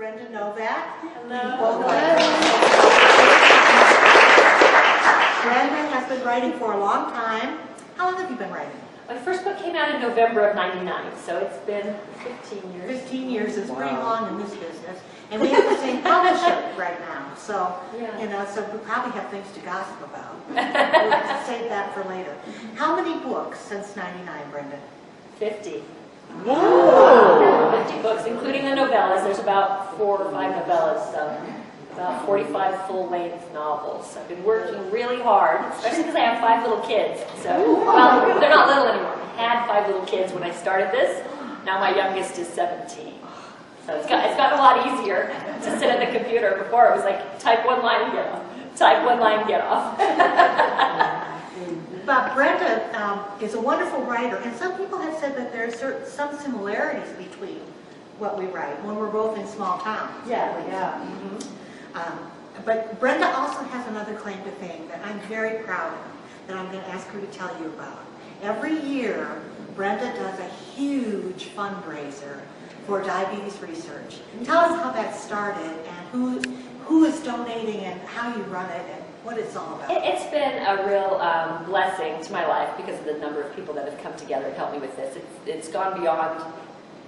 Brenda Novak. Hello. Brenda has been writing for a long time. How long have you been writing? My first book came out in November of '99, so it's been 15 years. 15 years is pretty long in this business. And we have the same publisher right now. So, so we probably have things to gossip about. We'll have to save that for later. How many books since '99, Brenda? 50. Whoa! 50 books, including the novellas. There's about 4 or 5 novellas, so about 45 full-length novels. I've been working really hard, especially because I have 5 little kids. So, well, they're not little anymore. I had 5 little kids when I started this. Now my youngest is 17. So it's gotten a lot easier to sit at the computer. Before it was like, type 1 line and get off. Type 1 line and get off. But Brenda is a wonderful writer, and some people have said that there are some similarities between what we write when we're both in small towns. Yeah. But Brenda also has another claim to fame that I'm very proud of, that I'm going to ask her to tell you about. Every year, Brenda does a huge fundraiser for diabetes research. Tell us how that started and who is donating and how you run it and what it's all about. It's been a real blessing to my life because of the number of people that have come together and helped me with this. It's gone beyond.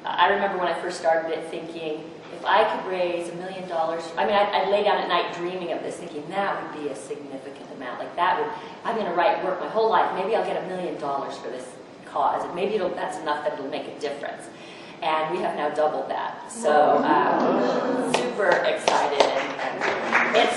I remember when I first started it thinking, if I could raise $1 million, I mean, I'd lay down at night dreaming of this, thinking that would be a significant amount. Like I'm going to work my whole life. Maybe I'll get $1 million for this cause, and maybe that's enough that it'll make a difference. And we have now doubled that. So super excited. And it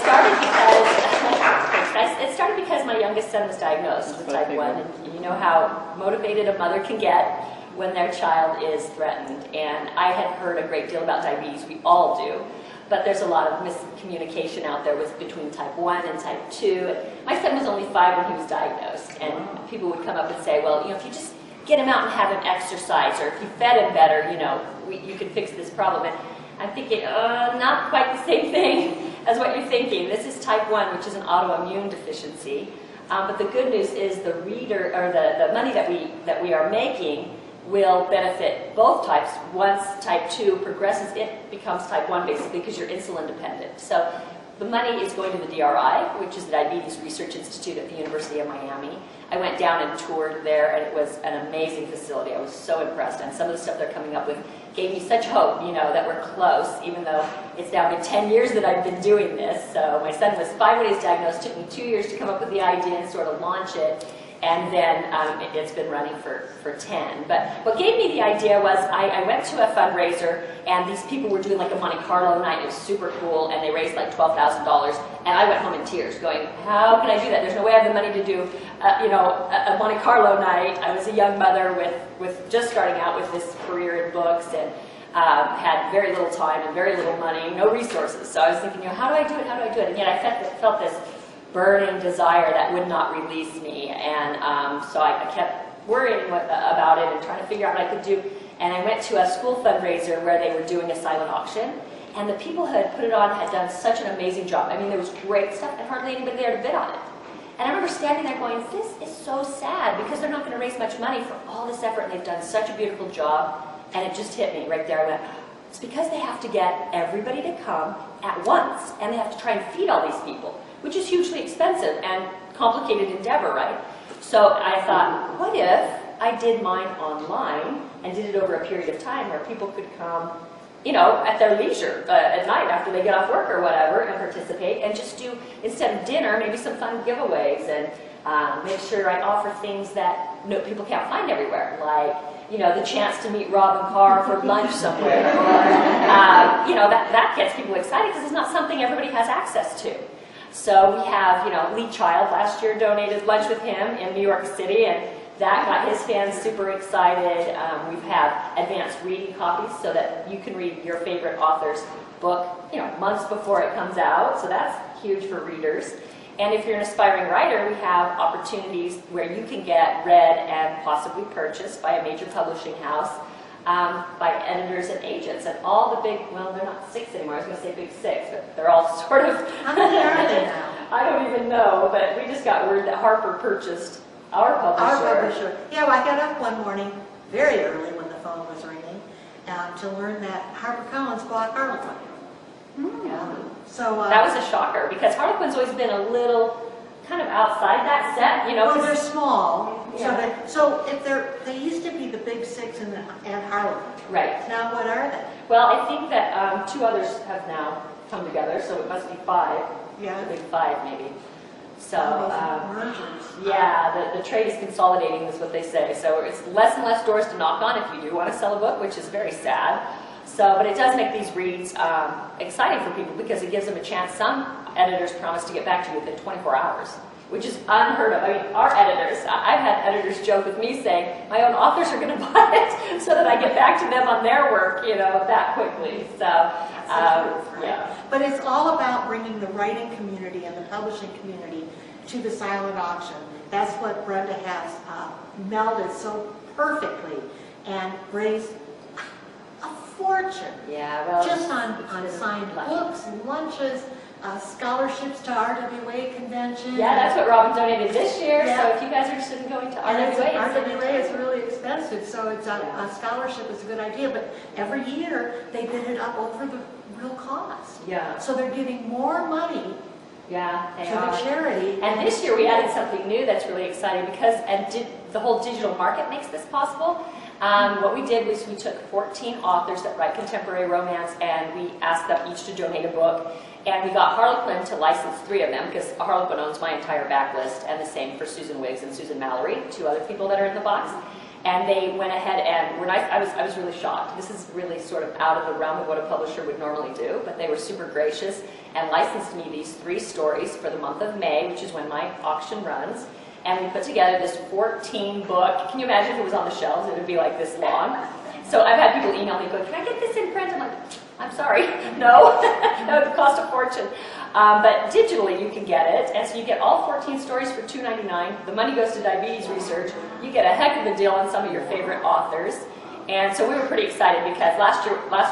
started because my youngest son was diagnosed with type 1. And you know how motivated a mother can get when their child is threatened. And I had heard a great deal about diabetes. We all do. But there's a lot of miscommunication out there between type 1 and type 2. My son was only 5 when he was diagnosed. And people would come up and say, well, if you just get him out and have him exercise, or if you fed him better, you could fix this problem. And I'm thinking, not quite the same thing as what you're thinking. This is type 1, which is an autoimmune deficiency. But the good news is the money that we are making will benefit both types. Once type 2 progresses, it becomes type 1 basically because you're insulin dependent. So the money is going to the DRI, which is the Diabetes Research Institute at the University of Miami. I went down and toured there, and it was an amazing facility. I was so impressed, and some of the stuff they're coming up with gave me such hope, that we're close, even though it's now been 10 years that I've been doing this. So my son was 5 when he was diagnosed. It took me 2 years to come up with the idea and sort of launch it. And then it's been running for 10. But what gave me the idea was I went to a fundraiser, and these people were doing like a Monte Carlo night. It was super cool, and they raised like $12,000. And I went home in tears going, how can I do that? There's no way I have the money to do a Monte Carlo night. I was a young mother with just starting out with this career in books, and had very little time and very little money, no resources. So I was thinking, how do I do it? How do I do it? And yet I felt this burning desire that would not release me, and so I kept worrying about it and trying to figure out what I could do. And I went to a school fundraiser where they were doing a silent auction, and the people who had put it on had done such an amazing job. I mean, there was great stuff, and hardly anybody there to bid on it. And I remember standing there going, this is so sad, because they're not going to raise much money for all this effort, and they've done such a beautiful job. And it just hit me right there. I went, it's because they have to get everybody to come at once, and they have to try and feed all these people, which is hugely expensive and complicated endeavor, right? So I thought, what if I did mine online and did it over a period of time where people could come, at their leisure, at night after they get off work or whatever, and participate, and just do, instead of dinner, maybe some fun giveaways, and make sure I offer things that people can't find everywhere, like, the chance to meet Robyn Carr for lunch somewhere. That gets people excited because it's not something everybody has access to. So we have, Lee Child last year donated lunch with him in New York City, and that got his fans super excited. We have advanced reading copies so that you can read your favorite author's book, months before it comes out. So that's huge for readers. And if you're an aspiring writer, we have opportunities where you can get read and possibly purchased by a major publishing house, by editors and agents. And all the big, well, they're not 6 anymore, I was going to say big 6, but they're all sort of... How many are they now? I don't even know, but we just got word that Harper purchased our publisher. Our publisher. Yeah, well, I got up one morning, very early when the phone was ringing, to learn that HarperCollins bought our Yeah. So That was a shocker because Harlequin's always been a little kind of outside that set, you know. well, they're small. Yeah. So if they used to be the big six and Harlequin. Right. Now what are they? Well, I think that two others have now come together, so it must be five. Yeah. The big five, maybe. So, mergers. yeah, the trade is consolidating, is what they say. So it's less and less doors to knock on if you do want to sell a book, which is very sad. So, but it does make these reads exciting for people because it gives them a chance. Some editors promise to get back to you within 24 hours, which is unheard of. I mean, our editors, I've had editors joke with me saying, my own authors are going to buy it so that I get back to them on their work, you know, that quickly. So, yeah. But it's all about bringing the writing community and the publishing community to the silent auction. That's what Brenda has melded so perfectly and raised a fortune. Yeah, well, just on signed books, lunches, scholarships to RWA convention. Yeah, that's what Robyn donated this year. Yeah. So if you guys are interested in going to RWA, RWA is really expensive, so it's a scholarship is a good idea. But every year they bid it up over the real cost. Yeah. So they're giving more money yeah, they to are. the charity. And this year we added something new that's really exciting because the whole digital market makes this possible. What we did was we took 14 authors that write contemporary romance and we asked them each to donate a book. And we got Harlequin to license 3 of them because Harlequin owns my entire backlist, and the same for Susan Wiggs and Susan Mallory, 2 other people that are in the box. And they went ahead and were nice. I was really shocked. This is really sort of out of the realm of what a publisher would normally do, but they were super gracious and licensed me these 3 stories for the month of May, which is when my auction runs. And we put together this 14-book. Can you imagine if it was on the shelves? It would be like this long. So I've had people email me going, can I get this in print? I'm like, I'm sorry, no, that would cost a fortune. But digitally you can get it, and so you get all 14 stories for $2.99. The money goes to diabetes research. You get a heck of a deal on some of your favorite authors. And so we were pretty excited because last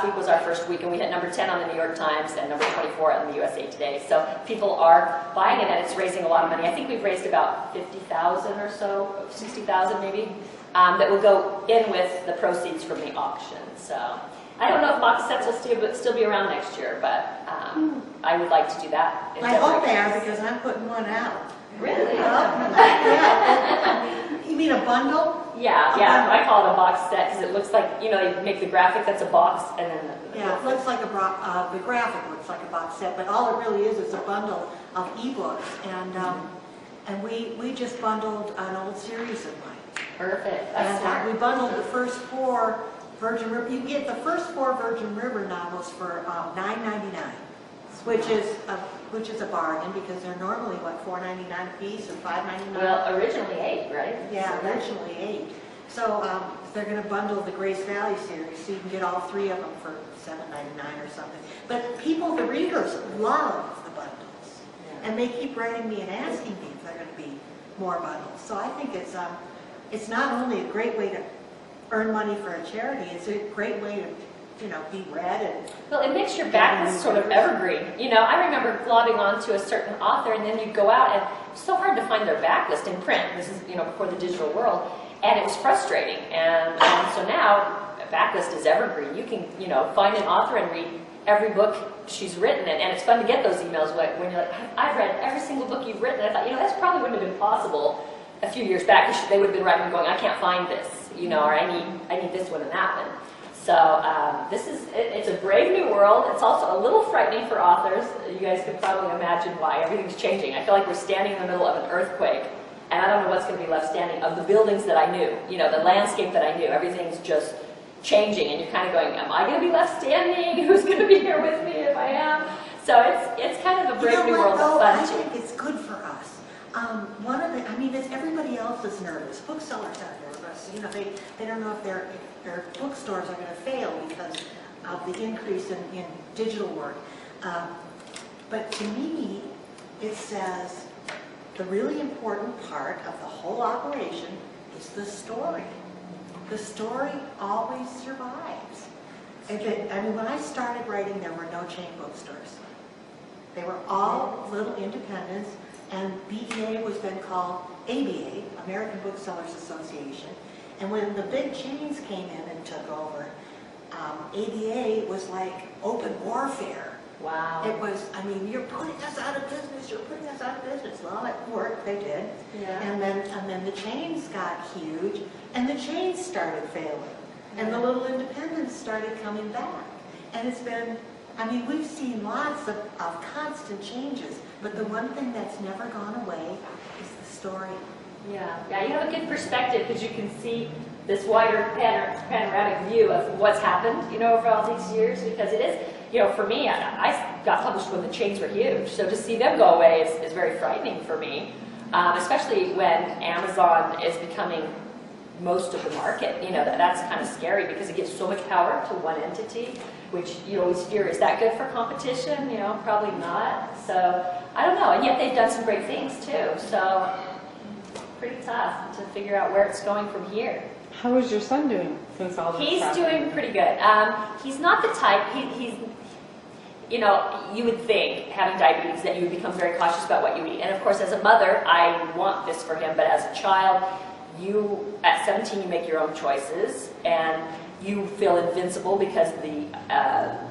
week was our first week, and we hit number 10 on the New York Times and number 24 on the USA Today. So people are buying it, and it's raising a lot of money. I think we've raised about 50,000 or so, 60,000 maybe, that will go in with the proceeds from the auction. So I don't know if box sets will still be around next year, but I would like to do that. I hope they are because I'm putting one out. Really? Yeah. You mean a bundle? Yeah. I call it a box set because it looks like, you know, you make the graphic that's a box, and then yeah, it looks like the graphic looks like a box set, but all it really is a bundle of ebooks, and we just bundled an old series of mine. Perfect. That's smart. We bundled the first 4 Virgin River. You can get the first 4 Virgin River novels for $9.99, which is a bargain because they're normally what, $4.99 a piece or $5.99. Well, originally 8, right? Yeah, originally 8. So they're going to bundle the Grace Valley series, so you can get all 3 of them for $7.99 or something. But people, the readers, love the bundles, and they keep writing me and asking me if they're going to be more bundles. So I think it's not only a great way to earn money for a charity, it's a great way to, you know, be read and... Well, it makes your backlist sort of evergreen. You know, I remember globbing onto a certain author, and then you'd go out, and it's so hard to find their backlist in print. This is, you know, before the digital world, and it was frustrating. And so now, a backlist is evergreen. You can, you know, find an author and read every book she's written, and it's fun to get those emails when you're like, I've read every single book you've written. And I thought, you know, that's probably wouldn't have been possible a few years back. They would have been writing going, I can't find this, you know, or I need this one and that one. So it's a brave new world. It's also a little frightening for authors. You guys can probably imagine why. Everything's changing. I feel like we're standing in the middle of an earthquake, and I don't know what's going to be left standing of the buildings that I knew, you know, the landscape that I knew. Everything's just changing, and you're kind of going, am I going to be left standing? Who's going to be here with me if I am? So it's kind of a brave new world, but fun I too. think it's good for us. It's everybody else is nervous. Booksellers are nervous. You know, they don't know if their bookstores are going to fail because of the increase in digital work. But to me, it says the really important part of the whole operation is the story. The story always survives. When I started writing, there were no chain bookstores. They were all little independents, and BEA was then called ABA, American Booksellers Association. And when the big chains came in and took over, ABA was like open warfare Wow. It was, I mean, you're putting us out of business, you're putting us out of business. Well, it worked, they did. Yeah. And then the chains got huge, and the chains started failing. And the little independents started coming back. And it's been, I mean, we've seen lots of constant changes, but the one thing that's never gone away is the story. Yeah, you have a good perspective because you can see this wider panoramic view of what's happened, over all these years. Because it is, for me, I got published when the chains were huge. So to see them go away is very frightening for me, especially when Amazon is becoming most of the market. That's kind of scary because it gives so much power to one entity, which you always fear, is that good for competition? Probably not. So I don't know. And yet they've done some great things too. So pretty tough to figure out where it's going from here. How is your son doing since all this He's happened? doing pretty good. He's not the type, he's, you would think, having diabetes, that you would become very cautious about what you eat. And of course, as a mother, I want this for him, but as a child, at 17, you make your own choices, and you feel invincible because the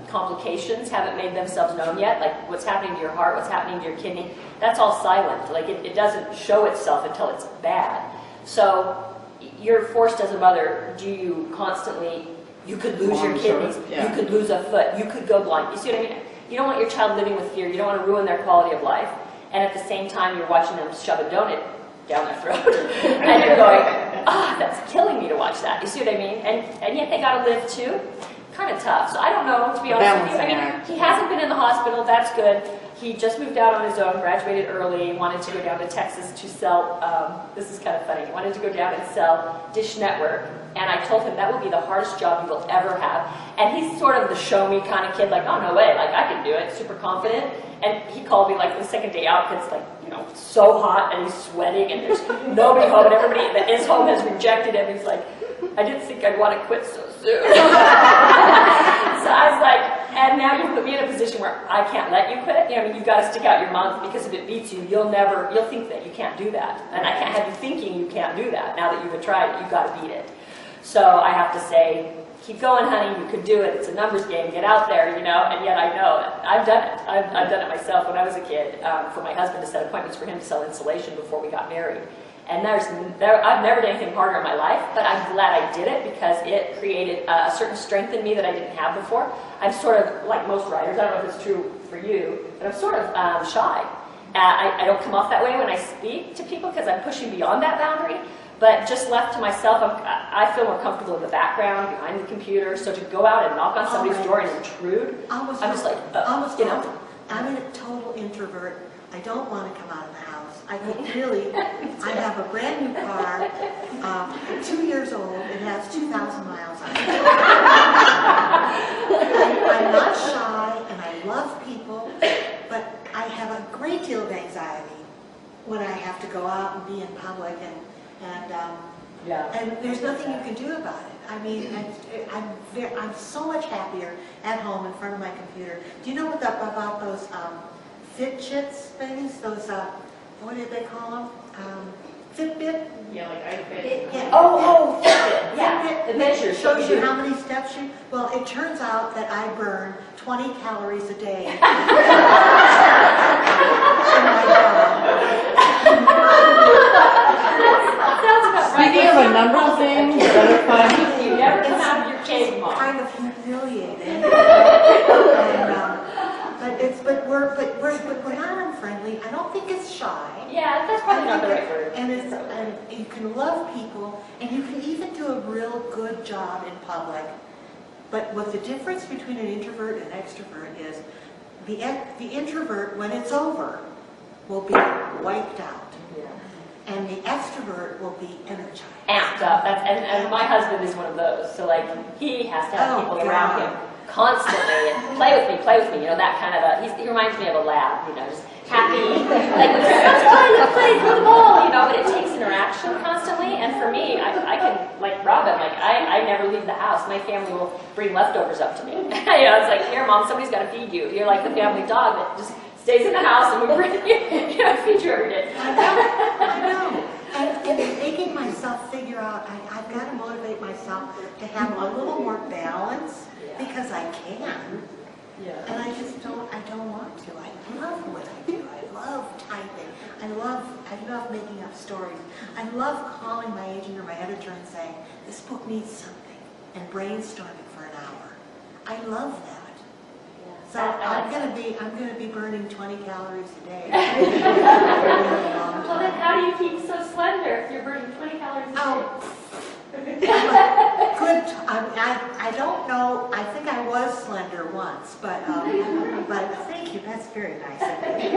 complications haven't made themselves known yet, like what's happening to your heart, what's happening to your kidney. That's all silent. Like it doesn't show itself until it's bad. So you're forced as a mother, you could lose your kidneys, you could lose a foot, you could go blind. You see what I mean? You don't want your child living with fear, you don't want to ruin their quality of life, and at the same time you're watching them shove a donut down their throat, and you're going, that's killing me to watch that. You see what I mean? And yet they got to live too. Kind of tough. So I don't know, to be honest with you. I mean, he hasn't been in the hospital, that's good. He just moved out on his own, graduated early, wanted to go down to Texas to sell, this is kind of funny, he wanted to go down and sell Dish Network, and I told him that would be the hardest job you will ever have. And he's sort of the show me kind of kid, like, oh, no way, like, I can do it, super confident. And he called me, like, the second day out, it's like, so hot, and he's sweating, and there's nobody home, and everybody that is home has rejected him. He's like, I didn't think I'd want to quit so soon. So I was like, and now you put me in a position where I can't let you quit. You've got to stick out your mouth, because if it beats you, you'll think that you can't do that. And I can't have you thinking you can't do that. Now that you've tried it, you've got to beat it. So I have to say, keep going, honey, you can do it. It's a numbers game. Get out there, and yet I know it. I've done it. I've done it myself when I was a kid, for my husband to set appointments for him to sell insulation before we got married. And I've never done anything harder in my life, but I'm glad I did it because it created a certain strength in me that I didn't have before. I'm sort of like most writers. I don't know if it's true for you, but I'm sort of shy. I don't come off that way when I speak to people because I'm pushing beyond that boundary. But just left to myself, I feel more comfortable in the background, behind the computer. So to go out and knock on somebody's door and intrude, I'm just like, I'm a total introvert. I don't want to come out of the house. I have a brand new car, 2 years old. It has 2,000 miles on it. I'm not shy, and I love people, but I have a great deal of anxiety when I have to go out and be in public, and there's nothing you can do about it. I mean, I'm so much happier at home in front of my computer. Do you know about those Fitchits things? Those, what did they call them? Fitbit? Yeah, like iFit. Fitbit. Yeah, Fitbit. It measures. Shows you how many steps you... Well, it turns out that I burn 20 calories a day. Speaking of a number of things, you never come out of your cave, Mom. It's kind of humiliating. But we're not unfriendly. I don't think it's shy. Yeah, that's probably not the right word. And you can love people, and you can even do a real good job in public. But what the difference between an introvert and an extrovert is, the introvert, when it's over, will be wiped out. Yeah. And the extrovert will be energized. Amped up. And my husband is one of those. So, like, he has to have people around him constantly and play with me, that kind of he reminds me of a lab, just happy, like, let's play for the ball, but it takes interaction constantly. And for me, I can, like Robyn, I never leave the house. My family will bring leftovers up to me. It's like, here, Mom, somebody's got to feed you. You're like the family dog that just stays in the house and we bring feed you every day. I know. And making myself figure out, I've got to motivate myself to have a little more balance, because I can. And I just don't want to. I love what I do. I love typing. I love making up stories. I love calling my agent or my editor and saying, this book needs something, and brainstorming for an hour. I love that. So I'm gonna be burning 20 calories a day. Well, then how do you keep so slender if you're burning 20 calories a day? Good. I don't know. I think I was slender once, but thank you. That's very nice of you.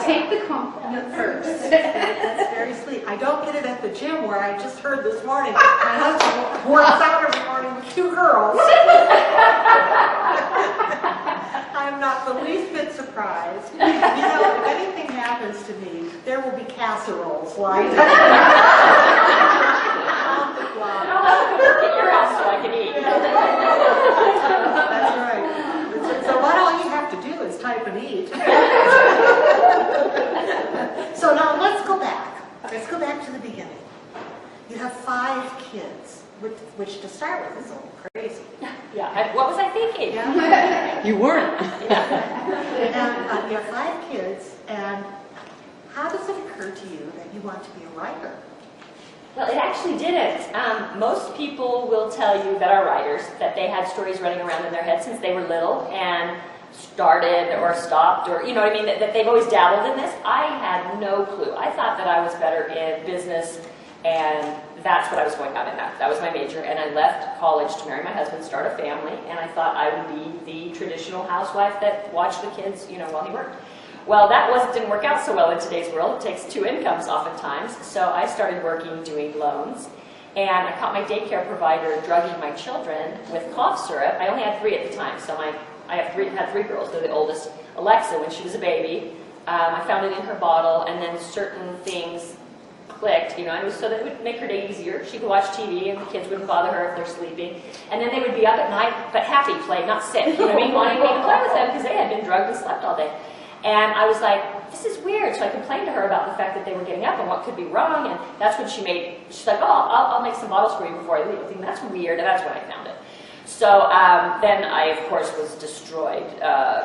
Take the compliment first. That's very sweet. I don't get it at the gym where I just heard this morning. My husband works out every morning with 2 girls. I'm not the least bit surprised. You know, if anything happens to me, there will be casseroles lined up. I'll have to go work at your house so I can eat. That's right. So what all you have to do is type and eat. So now let's go back. Let's go back to the beginning. You have 5 kids, which to start with is a little crazy. Yeah. What was I thinking? Yeah. You weren't. And you have 5 kids, and how does it occur to you that you want to be a writer? Well, it actually didn't. Most people will tell you that are writers that they had stories running around in their head since they were little and started or stopped or, you know what I mean, that they've always dabbled in this. I had no clue. I thought that I was better in business, and that's what I was going out in. That was my major, and I left college to marry my husband, start a family, and I thought I would be the traditional housewife that watched the kids, you know, while he worked. Well, that didn't work out so well in today's world. It takes 2 incomes oftentimes. So I started working doing loans, and I caught my daycare provider drugging my children with cough syrup. I only had 3 at the time, so I had 3 girls. They're the oldest. Alexa, when she was a baby, I found it in her bottle, and then certain things clicked, you know, and it was so that it would make her day easier. She could watch TV, and the kids wouldn't bother her if they're sleeping. And then they would be up at night, but happy, playing, not sick, you know what I mean, wanting me to play with them because they had been drugged and slept all day. And I was like, this is weird. So I complained to her about the fact that they were getting up and what could be wrong. And that's when she's like, oh, I'll make some bottles for you before I leave. I think that's weird. And that's when I found it. So then I, of course, was destroyed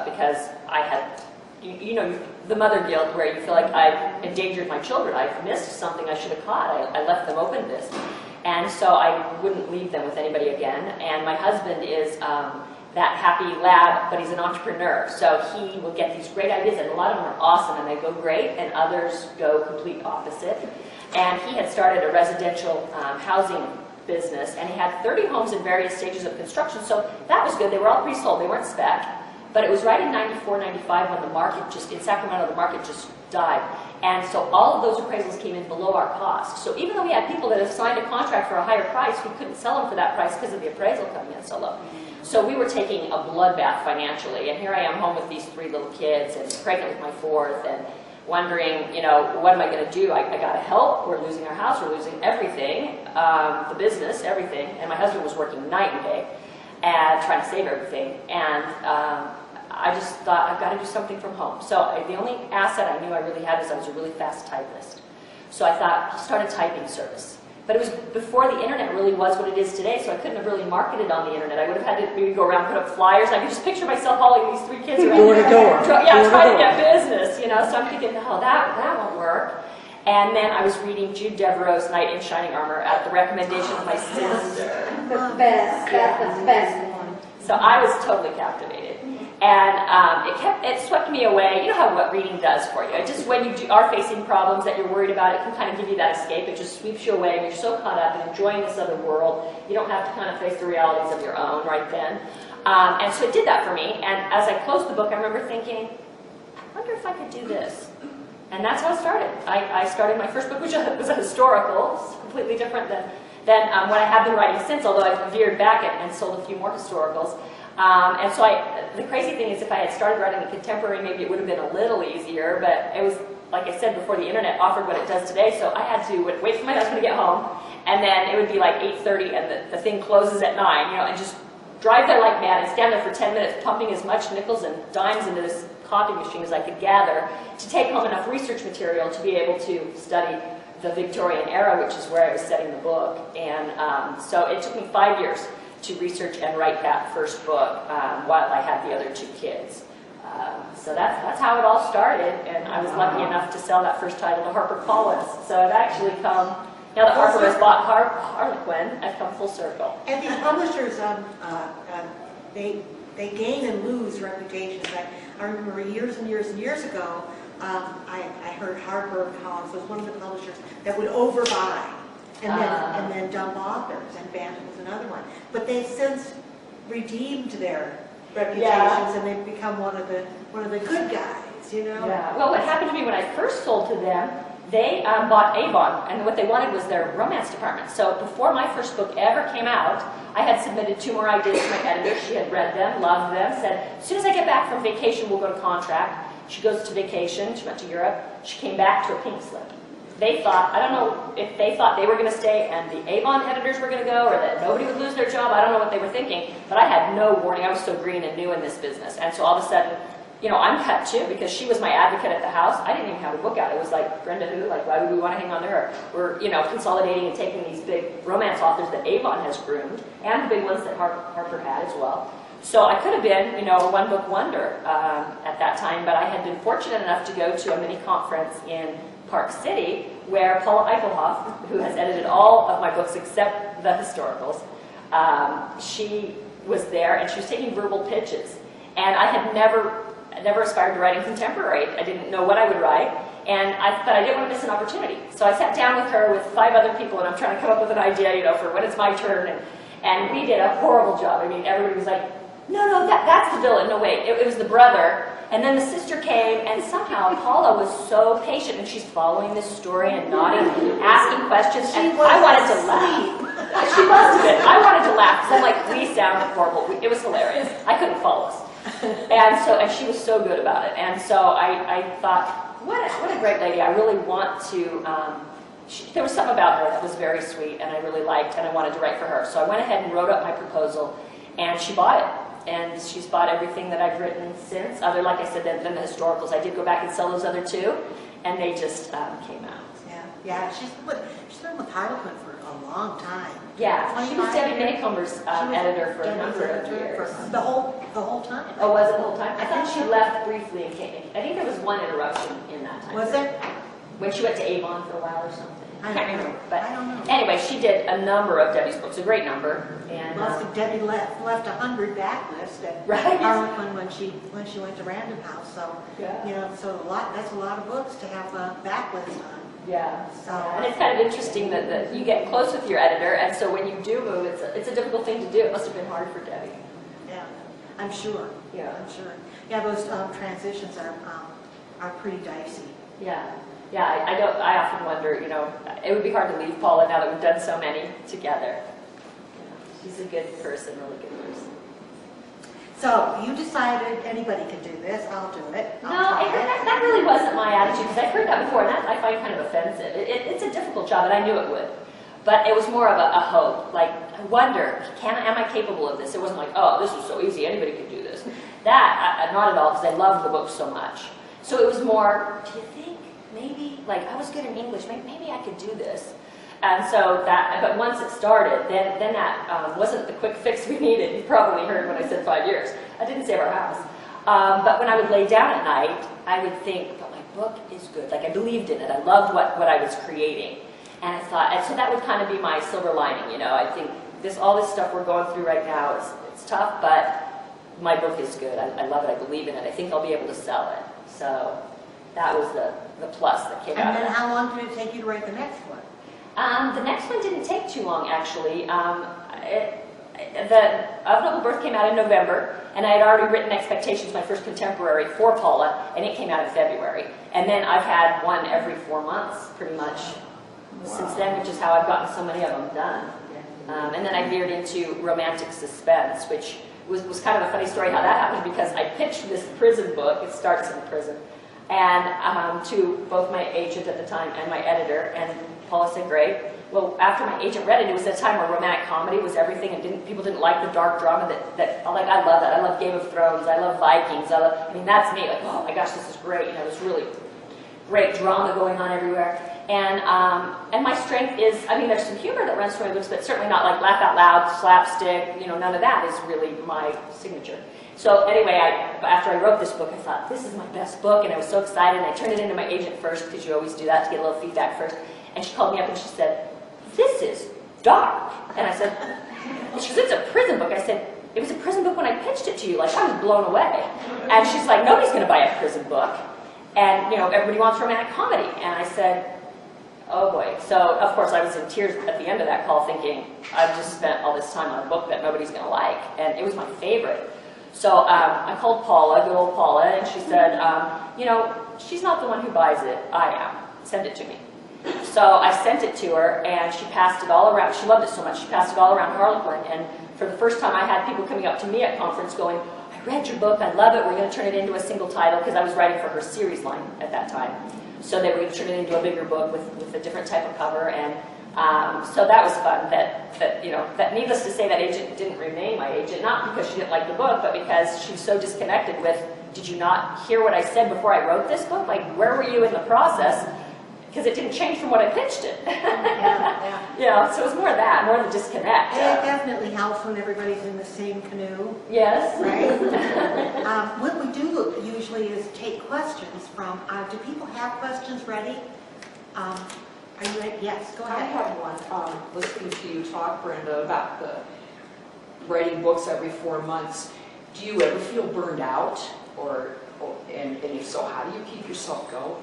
because I had, you know, the mother guilt where you feel like I've endangered my children. I've missed something I should have caught. I left them open to this. And so I wouldn't leave them with anybody again. And my husband is that happy lad, but he's an entrepreneur. So he will get these great ideas, and a lot of them are awesome, and they go great, and others go complete opposite. And he had started a residential housing business, and he had 30 homes in various stages of construction, so that was good. They were all pre-sold. They weren't spec. But it was right in 94, 95 when the market in Sacramento, the market just died. And so all of those appraisals came in below our cost. So even though we had people that had signed a contract for a higher price, we couldn't sell them for that price because of the appraisal coming in so low. So we were taking a bloodbath financially, and here I am home with these 3 little kids and pregnant with my 4th and wondering, you know, what am I going to do? I got to help. We're losing our house. We're losing everything, the business, everything. And my husband was working night and day and trying to save everything. And I just thought, I've got to do something from home. So the only asset I knew I really had was I was a really fast typist. So I thought, I'll start a typing service. But it was before the internet really was what it is today, so I couldn't have really marketed on the internet. I would have had to maybe go around, put up flyers. I could just picture myself hauling these 3 kids around. Door to door. Trying to get business, you know. So I'm thinking, no, that won't work. And then I was reading Jude Devereaux's Knight in Shining Armor at the recommendation of my sister. The best. That's the best one. So I was totally captivated. And it swept me away. You know what reading does for you. When you are facing problems that you're worried about, it can kind of give you that escape. It just sweeps you away, and you're so caught up in enjoying this other world, you don't have to kind of face the realities of your own right then. And so it did that for me. And as I closed the book, I remember thinking, I wonder if I could do this. And that's how it started. I started my first book, which was a historical. It's completely different than what I have been writing since, although I've veered back and sold a few more historicals. And so the crazy thing is if I had started writing a contemporary, maybe it would have been a little easier, but it was, like I said before, the internet offered what it does today, so I had to wait for my husband to get home, and then it would be like 8:30 and the thing closes at 9, you know, and just drive there like mad and stand there for 10 minutes pumping as much nickels and dimes into this copy machine as I could gather to take home enough research material to be able to study the Victorian era, which is where I was setting the book. And so it took me 5 years to research and write that first book while I had the other two kids. So that's how it all started, and I was lucky enough to sell that first title to HarperCollins. So it actually come, now that Harper has bought Harlequin, I've come full circle. And these publishers, they gain and lose reputations. I remember years and years and years ago, I heard HarperCollins was one of the publishers that would overbuy and then dump authors, and Bantam was another one. But they've since redeemed their reputations, and they've become one of the good guys, you know. Yeah. Well, what happened to me when I first sold to them, they bought Avon, and what they wanted was their romance department. So before my first book ever came out, I had submitted 2 more ideas to my editor. She had read them, loved them, said, as soon as I get back from vacation, we'll go to contract. She goes to vacation, she went to Europe, she came back to a pink slip. They thought, I don't know if they thought they were going to stay and the Avon editors were going to go, or that nobody would lose their job. I don't know what they were thinking, but I had no warning. I was so green and new in this business. And so all of a sudden, you know, I'm cut too, because she was my advocate at the house. I didn't even have a book out. It was like, Brenda who? Like, why would we want to hang on to her? We're, you know, consolidating and taking these big romance authors that Avon has groomed, and the big ones that Harper had as well. So I could have been, you know, a one-book wonder at that time, but I had been fortunate enough to go to a mini conference in Park City, where Paula Eichelhoff, who has edited all of my books except the historicals, she was there, and she was taking verbal pitches. And I had never aspired to writing contemporary. I didn't know what I would write, but I didn't want to miss an opportunity. So I sat down with her with 5 other people, and I'm trying to come up with an idea, you know, for when it's my turn. And we did a horrible job. I mean, everybody was like, no, that's the villain. No, wait, it was the brother. And then the sister came, and somehow Paula was so patient, and she's following this story and nodding, asking questions, and I wanted to laugh. She must have been. I wanted to laugh, because I'm like, we sound horrible. It was hilarious. I couldn't follow us. And she was so good about it. And so I thought, what a great lady. I really want to, there was something about her that was very sweet, and I really liked, and I wanted to write for her. So I went ahead and wrote up my proposal, and she bought it. And she's bought everything that I've written since, other, like I said, than the historicals. I did go back and sell those other 2, and they just came out. Yeah. She's been with Harlequin for a long time. Yeah, she was Debbie Maycomber's editor for a number of years. The whole time. Oh, was it the whole time? I thought she left briefly and came. I think there was one interruption in that time. Was there? When she went to Avon for a while or something. I can't remember. But I don't know. Anyway, she did a number of Debbie's books, a great number. And Debbie left 100 backlist at Harlequin when she went to Random House. So you know, that's a lot of books to have a backlist on. Yeah. So and it's kind of interesting that you get close with your editor, and so when you do move, it's a difficult thing to do. It must have been hard for Debbie. Yeah, I'm sure. Yeah, I'm sure. Yeah, those transitions are pretty dicey. Yeah. Yeah, I often wonder, you know, it would be hard to leave Paula now that we've done so many together. Yeah, she's a good person, really good person. So, you decided anybody can do this, I'll do it. No, that really wasn't my attitude, because I've heard that before, and that I find kind of offensive. It's a difficult job, and I knew it would. But it was more of a hope, like, I wonder, am I capable of this? It wasn't like, oh, this is so easy, anybody can do this. That, not at all, because I loved the book so much. So it was more, do you think? Maybe, like, I was good in English, maybe I could do this. And so but once it started, then that wasn't the quick fix we needed. You probably heard when I said 5 years. I didn't save our house. But when I would lay down at night, I would think, but my book is good. Like, I believed in it. I loved what I was creating. And I thought, and so that would kind of be my silver lining, you know. I think all this stuff we're going through right now, it's tough, but my book is good. I love it. I believe in it. I think I'll be able to sell it. So that was the plus that came out of it. And then how long did it take you to write the next one? The next one didn't take too long, actually. The Of Noble Birth came out in November, and I had already written Expectations, my first contemporary, for Paula, and it came out in February. And then I've had one every 4 months, pretty much, since then, which is how I've gotten so many of them done. And then I veered into romantic suspense, which was kind of a funny story how that happened, because I pitched this prison book. It starts in prison. And to both my agent at the time and my editor, and Paula said, great. Well, after my agent read it, it was a time where romantic comedy was everything, and people didn't like the dark drama that I love that. I love Game of Thrones. I love Vikings. I mean, that's me. Like, oh my gosh, this is great. You know, it was really great drama going on everywhere. And my strength is, I mean, there's some humor that runs through my books, but certainly not like laugh out loud, slapstick, none of that is really my signature. So anyway, after I wrote this book, I thought, this is my best book, and I was so excited, and I turned it into my agent first, because you always do that to get a little feedback first. And she called me up and she said, this is dark. And I said, she said, it's a prison book. I said, it was a prison book when I pitched it to you. Like, I was blown away. And she's like, nobody's going to buy a prison book. And, everybody wants romantic comedy. And I said, oh boy. So, of course, I was in tears at the end of that call thinking, I've just spent all this time on a book that nobody's going to like. And it was my favorite. So I called Paula, good old Paula, and she said, she's not the one who buys it. I am. Send it to me. So I sent it to her, and she passed it all around. She loved it so much. She passed it all around Harlequin. And for the first time, I had people coming up to me at conference going, I read your book. I love it. We're going to turn it into a single title, because I was writing for her series line at that time. So they were going to turn it into a bigger book with a different type of cover. And so that was fun. That needless to say, that agent didn't remain my agent, not because she didn't like the book, but because she was so disconnected with, did you not hear what I said before I wrote this book? Like, where were you in the process? Because it didn't change from what I pitched it. So it was more that, more the disconnect. It definitely helps when everybody's in the same canoe. Yes. Right? What we do usually is take questions from, do people have questions ready? Are you ready? Yes, go I ahead. have one. Listening to you talk, Brenda, about the writing books every 4 months, do you ever feel burned out? And if so, how do you keep yourself going?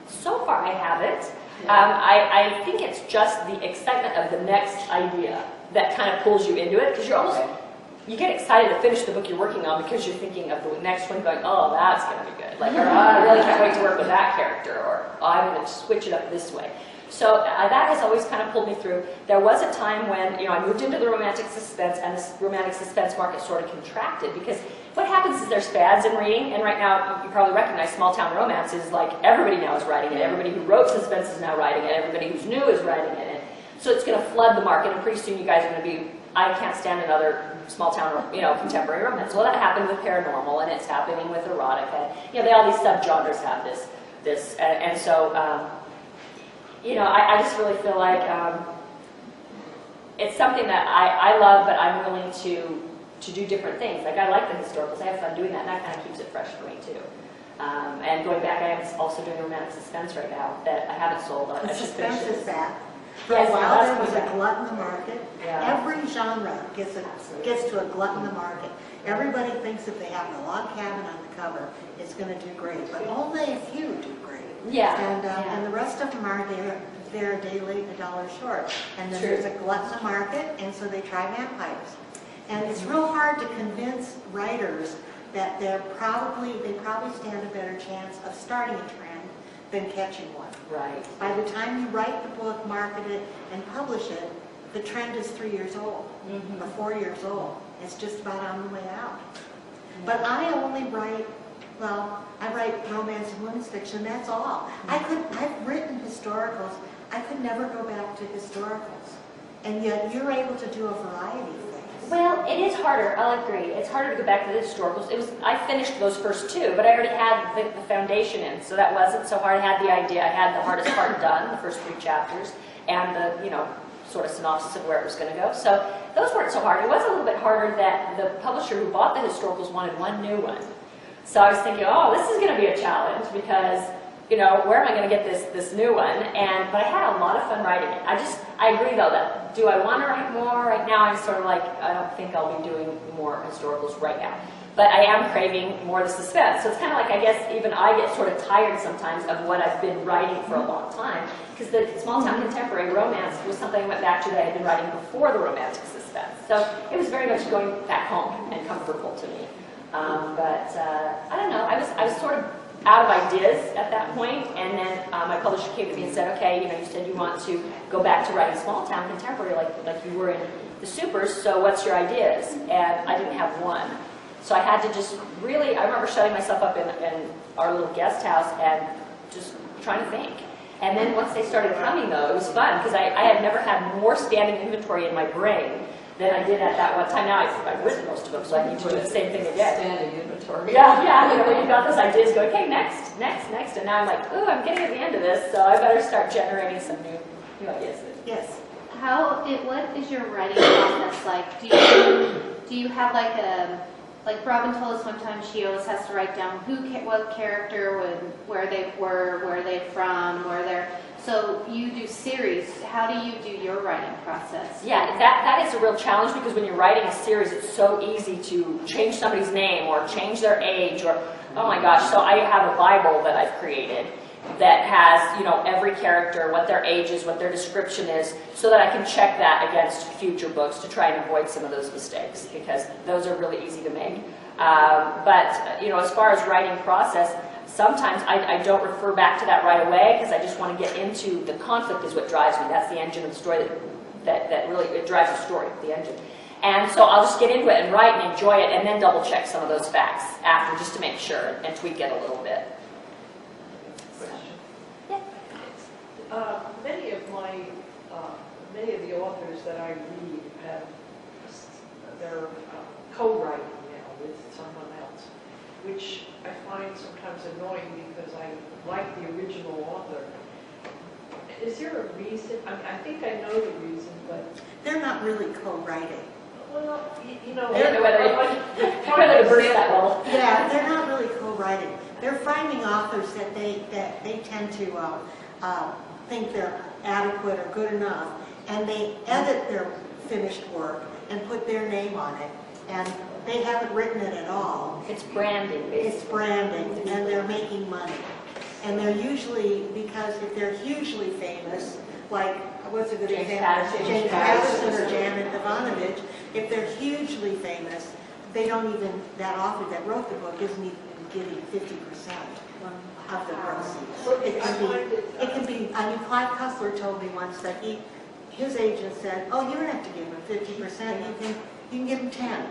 So far I haven't. I think it's just the excitement of the next idea that kind of pulls you into it, because you get excited to finish the book you're working on because you're thinking of the next one going, oh, that's going to be good. Like, or, I really can't wait to work with that character, or oh, I'm going to switch it up this way. So that has always kind of pulled me through. There was a time when, I moved into the romantic suspense, and this romantic suspense market sort of contracted, because what happens is there's fads in reading, and right now you probably recognize small town romance is like everybody now is writing it. Everybody who wrote suspense is now writing it. Everybody who's new is writing it. And so it's going to flood the market, and pretty soon you guys are going to be, I can't stand another small town, contemporary romance. Well, that happened with paranormal, and it's happening with erotica. All these subgenres have this, and so. I just really feel like it's something that I love, but I'm willing to do different things. Like, I like the historicals. I have fun doing that, and that kind of keeps it fresh for me, too. And going back, I am also doing romantic suspense right now that I haven't sold. The suspense is back. Yes, While there was coming a back. glut in the market, every genre gets to a glut in the market. Everybody thinks if they have a log cabin on the cover, it's going to do great, but only a few do great. And the rest of them are they're a day late and a dollar short. And then there's a glut in the market, and so they try vampires. And it's real hard to convince writers that they probably stand a better chance of starting a trend than catching one. Right. By the time you write the book, market it, and publish it, the trend is 3 years old, or 4 years old. It's just about on the way out. But I only write, I write romance and women's fiction, that's all. I've written historicals. I could never go back to historicals. And yet you're able to do a variety of things. Well, it is harder, I'll agree. It's harder to go back to the historicals. I finished those first two, but I already had the foundation in, so that wasn't so hard. I had the idea, I had the hardest part done, the first 3 chapters, and the, sort of synopsis of where it was going to go. So those weren't so hard. It was a little bit harder that the publisher who bought the historicals wanted one new one. So I was thinking, oh, this is going to be a challenge because, where am I going to get this new one? But I had a lot of fun writing it. I agree though that, do I want to write more? Right now I'm sort of like, I don't think I'll be doing more historicals right now. But I am craving more of the suspense. So it's kind of like, I guess, even I get sort of tired sometimes of what I've been writing for a long time. Because the small town contemporary romance was something I went back to that I had been writing before the romantic suspense. So it was very much going back home and comfortable to me. I don't know, I was sort of out of ideas at that point, and then my publisher came to me and said, okay, you said you want to go back to writing small town contemporary like you were in the supers, so what's your ideas? And I didn't have one. So I had to just really, I remember shutting myself up in our little guest house and just trying to think. And then once they started coming though, it was fun, because I had never had more standing inventory in my brain than I did at that one time. Now I've written most of them, so I need to do the same thing again. Standing inventory. Yeah, you know, when you've got this ideas, go, okay, next, and now I'm like, oh, I'm getting at the end of this, so I better start generating some new ideas. Yes. What is your writing process like? Do you have like Robyn told us one time she always has to write down what character, where they were, where they're from, so you do series. How do you do your writing process? Yeah, that is a real challenge because when you're writing a series, it's so easy to change somebody's name or change their age or, oh my gosh, so I have a Bible that I've created that has, you know, every character, what their age is, what their description is, so that I can check that against future books to try and avoid some of those mistakes, because those are really easy to make. But, you know, as far as writing process, sometimes I don't refer back to that right away because I just want to get into the conflict is what drives me. That's the engine of the story that really, it drives the story, the engine. And so I'll just get into it and write and enjoy it and then double check some of those facts after just to make sure and tweak it a little bit. Many of the authors that I read they're co-writing now with someone else, which I find sometimes annoying because I like the original author. Is there a reason? I mean, I think I know the reason, but They're not really co-writing. well, you know, I don't know whether to burst that bubble. Yeah, they're not really co-writing. They're finding authors that they tend to think they're adequate or good enough, and they edit their finished work and put their name on it, and they haven't written it at all. It's branding, It's basically. branding, and they're making money. And they're usually, because if they're hugely famous, like, what's a good James example? Patterson. James Patterson or Janet Ivanovich, if they're hugely famous, they don't even, that author that wrote the book isn't even getting 50% of the proceeds. It can be, I mean, Clive Cussler told me once that his agent said, oh, you don't have to give him 50%, you can give him 10.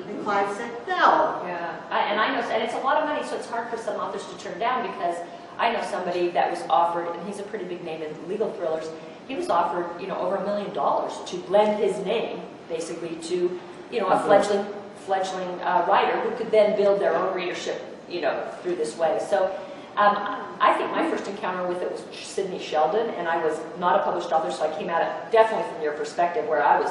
And Clive said, no. Yeah, and I know, and it's a lot of money, so it's hard for some authors to turn down because I know somebody that was offered, and he's a pretty big name in legal thrillers, he was offered, you know, over $1 million to lend his name, basically, to, you know, a fledgling writer who could then build their own readership, you know, through this way. So I think my first encounter with it was Sidney Sheldon, and I was not a published author, so I came at it definitely from your perspective, where I was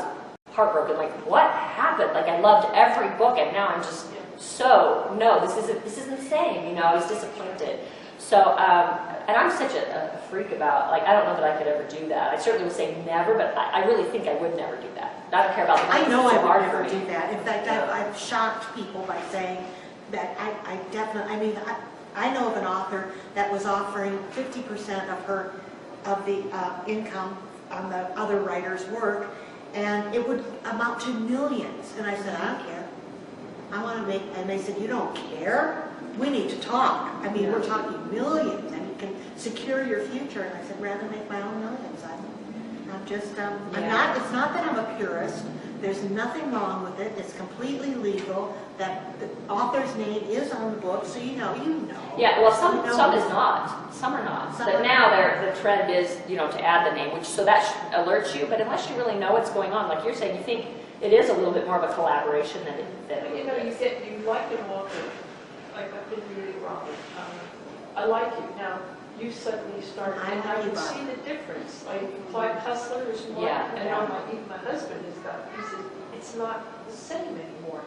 heartbroken, like, what happened? Like, I loved every book, and now I'm just so, no, this isn't the same, you know, I was disappointed. So, and I'm such a freak about, like, I don't know that I could ever do that. I certainly would say never, but I really think I would never do that. I don't care about the money. I know It's I so would hard never for me. do that. In fact, I've shocked people by saying that I definitely, I mean, I know of an author that was offering 50% of the income on the other writer's work, and it would amount to millions. And I said, I don't care. I want to make, and they said, you don't care? We need to talk. I mean, we're talking millions, and you can secure your future. And I said, rather make my own millions. I'm just, I'm not, it's not that I'm a purist. There's nothing wrong with it. It's completely legal. That the author's name is on the book, so you know. Yeah, well, some You know. is not. Some are not. Some But are now not. the trend is, you know, to add the name, which so that alerts you. But unless you really know what's going on, like you're saying, you think it is a little bit more of a collaboration than it you know, is. you like an author, like I've been reading Robyn. I like you. Now, you suddenly start, and I can see the difference. Like Clive Cussler is one, Yeah, and yeah. now even my husband has got, he says, it's not the same anymore.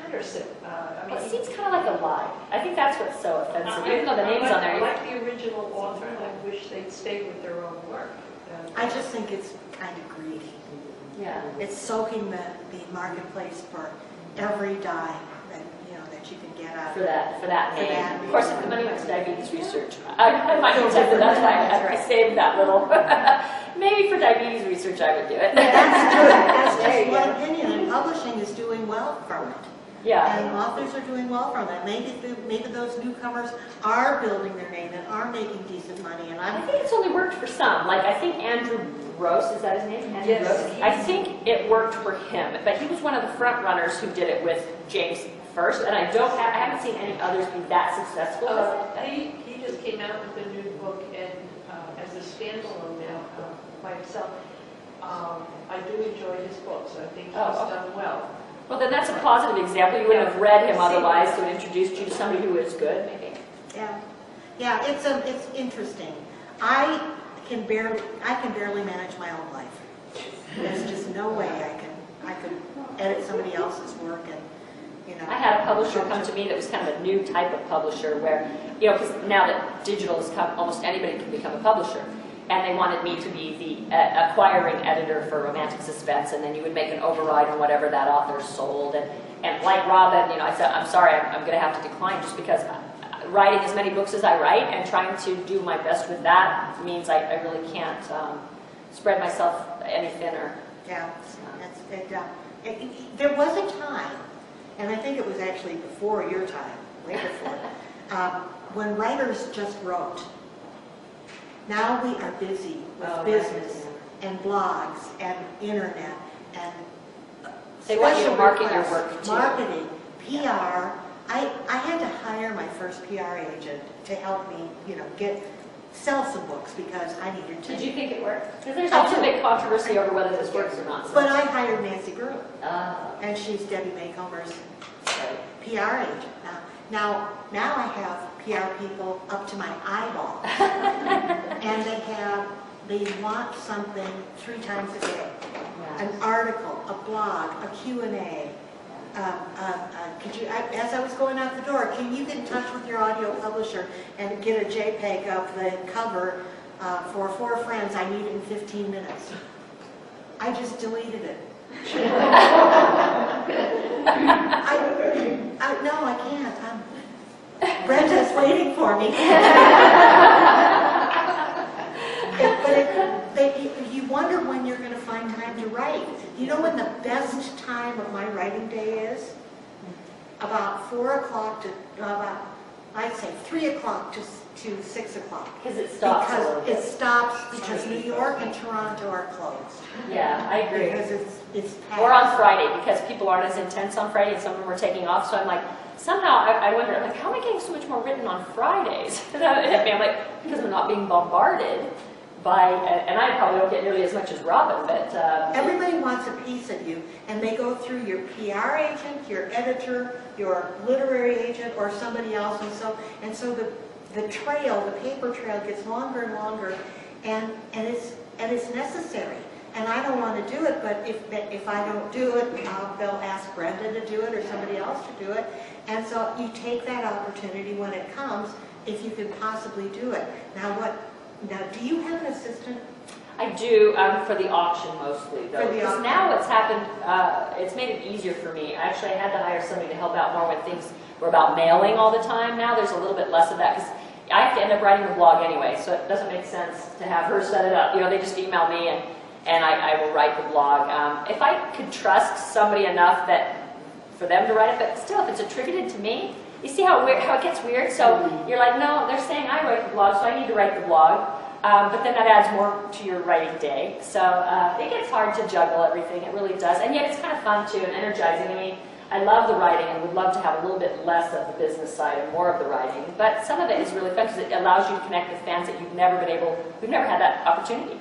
Patterson, I mean. Well, it seems kind of like a lie. I think that's what's so offensive. Even though the name's I on there. like the original author, and I wish they'd stay with their own work. I just think it's kind of greedy. Yeah. It's soaking the marketplace for every dime that, you know, that you can get out For of it. that For name. that. Of course, if the money went to diabetes research, I might be tempted. That's why I saved that little. Maybe for diabetes research, I would do it. That's just one opinion, and publishing is doing well from it. Yeah. And authors are doing well from it. Maybe those newcomers are building their name and are making decent money, and I I'm think it's only worked for some. Like, I think Andrew Gross, is that his name? Andrew Yes. Gross? I think it worked for him, but he was one of the front runners who did it with James first, and I haven't seen any others be that successful with it. He just came out with a new book, and as a standalone now by himself. I do enjoy his books. I think he's Oh, okay. done well. Well, then that's a positive example. You wouldn't have read him otherwise, so it introduced you to somebody who is good, maybe. Yeah, yeah, it's interesting. I can barely manage my own life. There's just no way I could edit somebody else's work and, you know. I had a publisher come to me that was kind of a new type of publisher where, you know, because now that digital has come, almost anybody can become a publisher. And they wanted me to be the acquiring editor for romantic suspense, and then you would make an override on whatever that author sold. And like Robyn, you know, I said, I'm sorry, I'm going to have to decline just because writing as many books as I write and trying to do my best with that means I really can't spread myself any thinner. Yeah, that's good. There was a time, and I think it was actually before your time, way before, when writers just wrote. Now we are busy with business and blogs and internet and They want you to special market your requests, work, too. marketing, PR. I had to hire my first PR agent to help me, you know, sell some books because I needed to. Did you think it worked? Because there's I also a did. big controversy over whether this works or not. So. But I hired Nancy Brewer, Oh, and she's Debbie Maycomer's right. PR agent. Now I have PR people up to my eyeball. And they want something 3 times a day. Yeah. An article, a blog, a Q&A. Could you, as I was going out the door, can you get in touch with your audio publisher and get a JPEG of the cover for 4 friends? I need it in 15 minutes. I just deleted it. No, I can't. Brenda's waiting for me. You wonder when you're going to find time to write. You know when the best time of my writing day is? About 4 o'clock to I'd say 3 o'clock to 6 o'clock. Because it stops a little Because bit. it stops because New York and Toronto are closed. Yeah, I agree. Because it's packed. Or on Friday, because people aren't as intense on Friday and some of them are taking off. So I'm like, somehow I wonder, like, how am I getting so much more written on Fridays? And I'm like, because I'm not being bombarded by, and I probably don't get nearly as much as Robyn, but... Everybody wants a piece of you, and they go through your PR agent, your editor, your literary agent, or somebody else, and so the trail, the paper trail, gets longer and longer, and it's necessary. And I don't want to do it, but if I don't do it, they'll ask Brenda to do it or somebody else to do it. And so you take that opportunity when it comes, if you can possibly do it. Now, do you have an assistant? I do, for the auction mostly, though. For the Because auction. now what's happened, it's made it easier for me. Actually, I had to hire somebody to help out more when things were about mailing all the time. Now there's a little bit less of that, because I have to end up writing the blog anyway, so it doesn't make sense to have her set it up. You know, they just email me, and I will write the blog. If I could trust somebody enough for them to write it, but still, if it's attributed to me, you see how it gets weird? So you're like, no, they're saying I write the blog, so I need to write the blog. But then that adds more to your writing day. So it gets hard to juggle everything, it really does. And yet it's kind of fun too and energizing. I mean, I love the writing and would love to have a little bit less of the business side and more of the writing. But some of it is really fun because it allows you to connect with fans that we've never had that opportunity.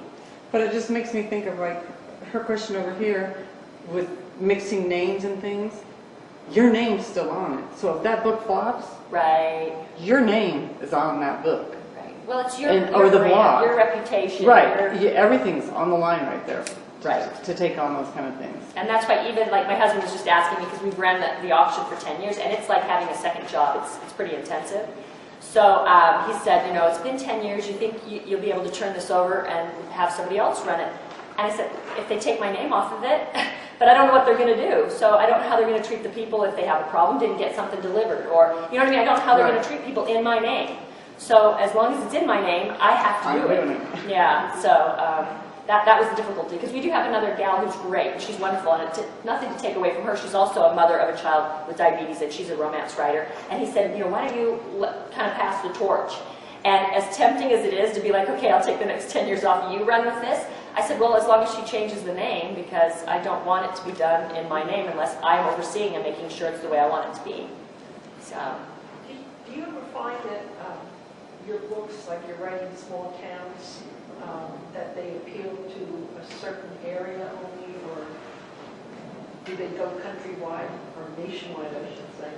But it just makes me think of like her question over here with mixing names and things. Your name's still on it. So if that book flops, Right. your name is on that book. Right. Well, it's your Or the brand, blog. your reputation. Right. Yeah, everything's on the line right there. Right. To take on those kind of things. And that's why even, like, my husband was just asking me, because we've ran the auction for 10 years, and it's like having a second job. It's pretty intensive. So he said, you know, it's been 10 years, you think you'll be able to turn this over and have somebody else run it? And I said, if they take my name off of it, but I don't know what they're going to do. So I don't know how they're going to treat the people if they have a problem, didn't get something delivered, or, you know what I mean? I don't know how they're going to treat people in my name. So as long as it's in my name, I have to do it. Yeah, so that was the difficulty, because we do have another gal who's great, she's wonderful, and nothing to take away from her. She's also a mother of a child with diabetes, and she's a romance writer. And he said, you know, why don't you kind of pass the torch? And as tempting as it is to be like, okay, I'll take the next 10 years off, you run with this. I said, well, as long as she changes the name, because I don't want it to be done in my name unless I'm overseeing and making sure it's the way I want it to be. So. Do you ever find that your books, like you're writing small towns, that they appeal to a certain area only, or do they go countrywide or nationwide, I should say?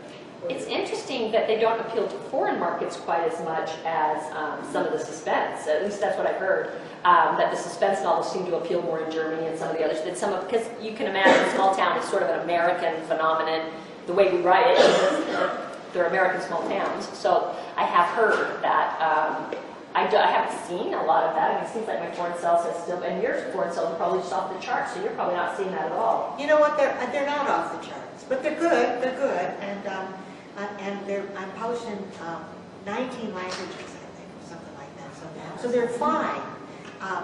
Or It's interesting that they don't appeal to foreign markets quite as much as some of the suspense. At least that's what I've heard. That the suspense novels seem to appeal more in Germany and some of the others. That because you can imagine small town is sort of an American phenomenon. The way we write it, they're American small towns. So I have heard that. I haven't seen a lot of that. I mean, it seems like my foreign sales has still, and your foreign sales are probably just off the charts, so you're probably not seeing that at all. You know what? They're not off the charts, but they're good. They're good, and I'm published in 19 languages, I think, or something like that. So they're fine,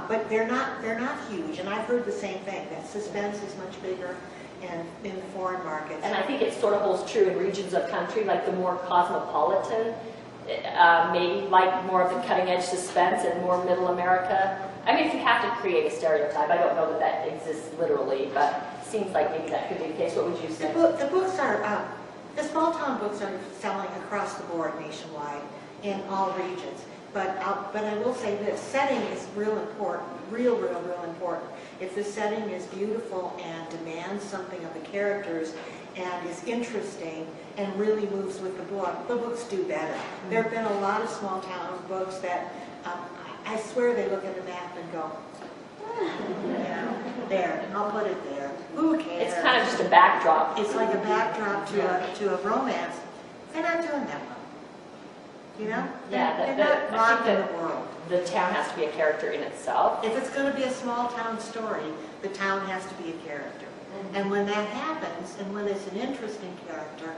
but they're not huge. And I've heard the same thing, that suspense is much bigger in the foreign markets. And I think it sort of holds true in regions of country, like the more cosmopolitan, maybe like more of the cutting-edge suspense and more middle America. I mean, if you have to create a stereotype, I don't know that exists literally, but it seems like maybe that could be the case. What would you say? The books are, the small town books are selling across the board nationwide in all regions. But I will say this, setting is real important, real important. If the setting is beautiful and demands something of the characters and is interesting and really moves with the books do better. There have been a lot of small town books that I swear they look at a map and go, there, I'll put it there. Who cares? It's kind of just a backdrop. It's like a backdrop to a romance. They're not doing that well. You know? Yeah, They're not rocking the world. The town has to be a character in itself. If it's going to be a small town story, the town has to be a character. And when that happens, and when it's an interesting character,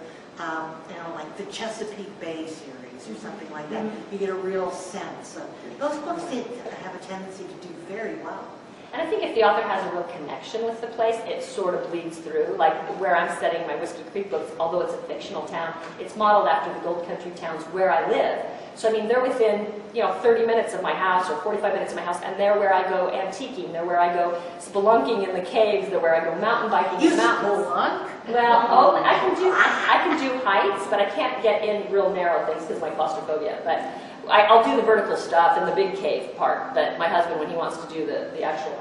like the Chesapeake Bay series or something like that, you get a real sense of those books. They have a tendency to do very well. And I think if the author has a real connection with the place, it sort of bleeds through. Like where I'm setting my Whiskey Creek books, although it's a fictional town, it's modeled after the Gold Country towns where I live. So I mean, they're within 30 minutes of my house or 45 minutes of my house, and they're where I go antiquing. They're where I go spelunking in the caves. They're where I go mountain biking in the mountains. Well, I can do heights, but I can't get in real narrow things because of my claustrophobia. But I'll do the vertical stuff and the big cave part. But my husband, when he wants to do the actual,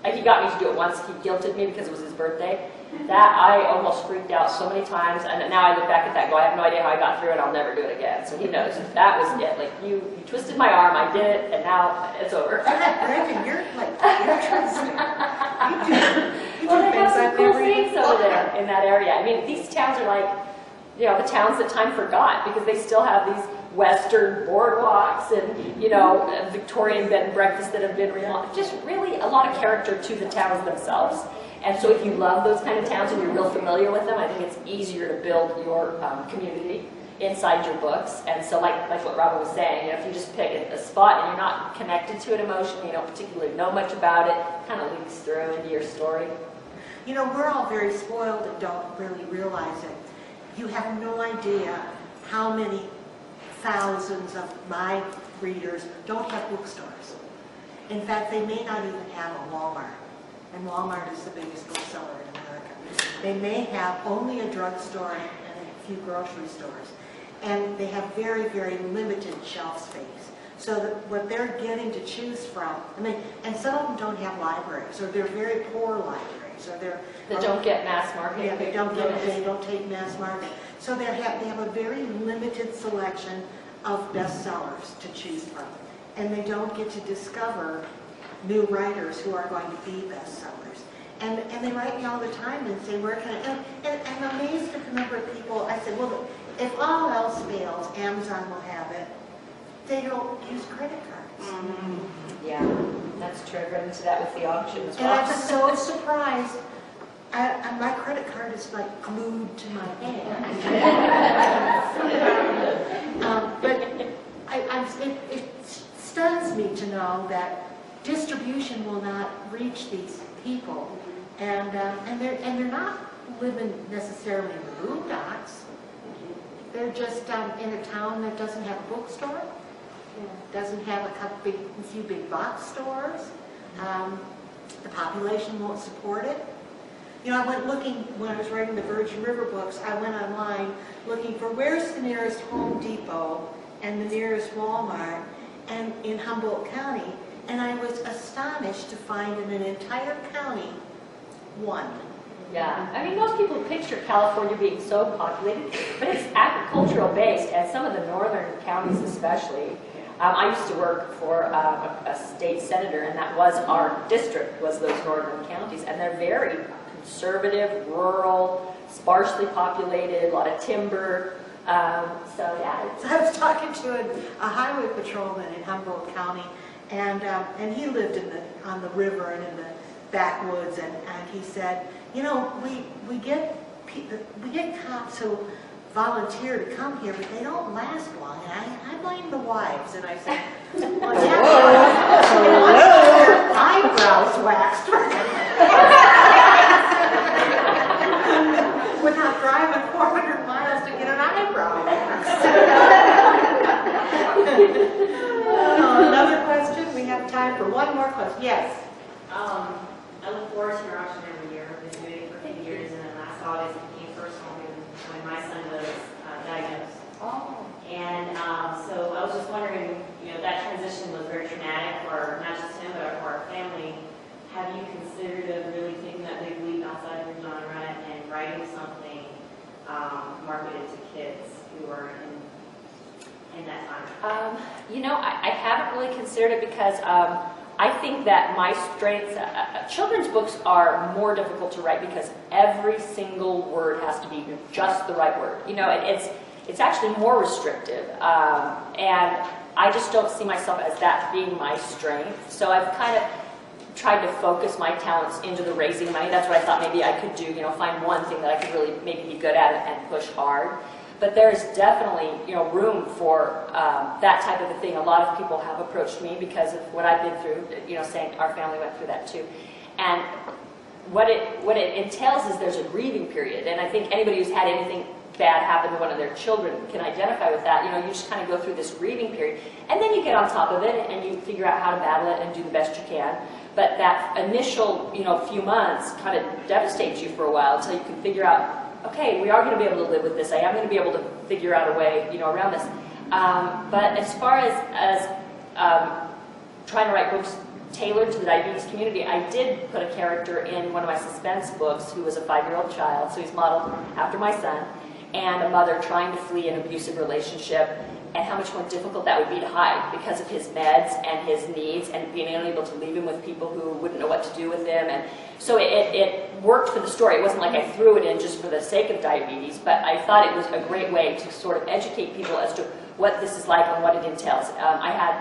he got me to do it once. He guilted me because it was his birthday. That I almost freaked out so many times, and now I look back at that and go, I have no idea how I got through it. I'll never do it again. So he knows that was it. Like you twisted my arm, I did it, and now it's over. Brenda, you're interesting. You do Well, they have things some I've cool never things even over thought there of. in that area. I mean, these towns are like, the towns that time forgot because they still have these Western boardwalks and, Victorian bed and breakfasts that have been remodeled. Just really a lot of character to the towns themselves. And so if you love those kind of towns and you're real familiar with them, I think it's easier to build your community inside your books. And so like what Robyn was saying, if you just pick a spot and you're not connected to it emotionally, you don't particularly know much about it, it kind of leaks through into your story. We're all very spoiled and don't really realize it. You have no idea how many thousands of my readers don't have bookstores. In fact, they may not even have a Walmart. And Walmart is the biggest bookseller in America. They may have only a drugstore and a few grocery stores. And they have very, very limited shelf space. So that what they're getting to choose from, and some of them don't have libraries, or they're very poor libraries, or That don't get mass market. yeah, they don't take mass market. So they have a very limited selection of bestsellers to choose from. And they don't get to discover new writers who are going to be bestsellers. And they write me all the time and say, where can I, and I'm amazed at the number of people, I said, well, if all else fails, Amazon will have it. They don't use credit cards. Yeah, that's true. I've run into that with the auctions. And I'm so surprised. My credit card is like glued to my hand. But it stuns me to know that distribution will not reach these people, and they're not living necessarily in the boondocks. They're just in a town that doesn't have a bookstore, doesn't have a few big box stores. The population won't support it. I went looking, when I was writing the Virgin River books, I went online looking for where's the nearest Home Depot and the nearest Walmart and in Humboldt County, and I was astonished to find in an entire county, one. Yeah, I mean, most people picture California being so populated, but it's agricultural based, and some of the northern counties especially. I used to work for a state senator, and that was our district, was those northern counties, and they're very conservative, rural, sparsely populated, a lot of timber. So yeah. So I was talking to a highway patrolman in Humboldt County, and he lived on the river and in the backwoods, and he said, you know, we get cops who volunteer to come here, but they don't last long. And I blame the wives. And I said, well, yeah, they want their eyebrows waxed without driving 400 miles to get an eyebrow waxed. Another question? We have time for one more question. Yes. I look forward to your auction every year. I've been doing it for a few years, and then last August became personal when my son was diagnosed. Oh. And so I was just wondering, that transition was very traumatic for not just him, but for our family. Have you considered really taking that big leap outside of your genre and writing something marketed to kids who are in that time? I haven't really considered it because I think that my strengths, children's books are more difficult to write because every single word has to be just the right word. It's actually more restrictive, and I just don't see myself as that being my strength. So I've kind of tried to focus my talents into the raising money. That's what I thought maybe I could do. Find one thing that I could really maybe be good at and push hard. But there's definitely, room for that type of a thing. A lot of people have approached me because of what I've been through, saying our family went through that too. And what it entails is there's a grieving period. And I think anybody who's had anything bad happen to one of their children can identify with that. You just kind of go through this grieving period. And then you get on top of it and you figure out how to battle it and do the best you can. But that initial, few months kind of devastates you for a while until you can figure out, okay, we are going to be able to live with this. I am going to be able to figure out a way, around this. But as far as trying to write books tailored to the diabetes community, I did put a character in one of my suspense books who was a 5-year-old child, so he's modeled after my son, and a mother trying to flee an abusive relationship, and how much more difficult that would be to hide because of his meds and his needs and being unable to leave him with people who wouldn't know what to do with him. And so it worked for the story. It wasn't like I threw it in just for the sake of diabetes, but I thought it was a great way to sort of educate people as to what this is like and what it entails.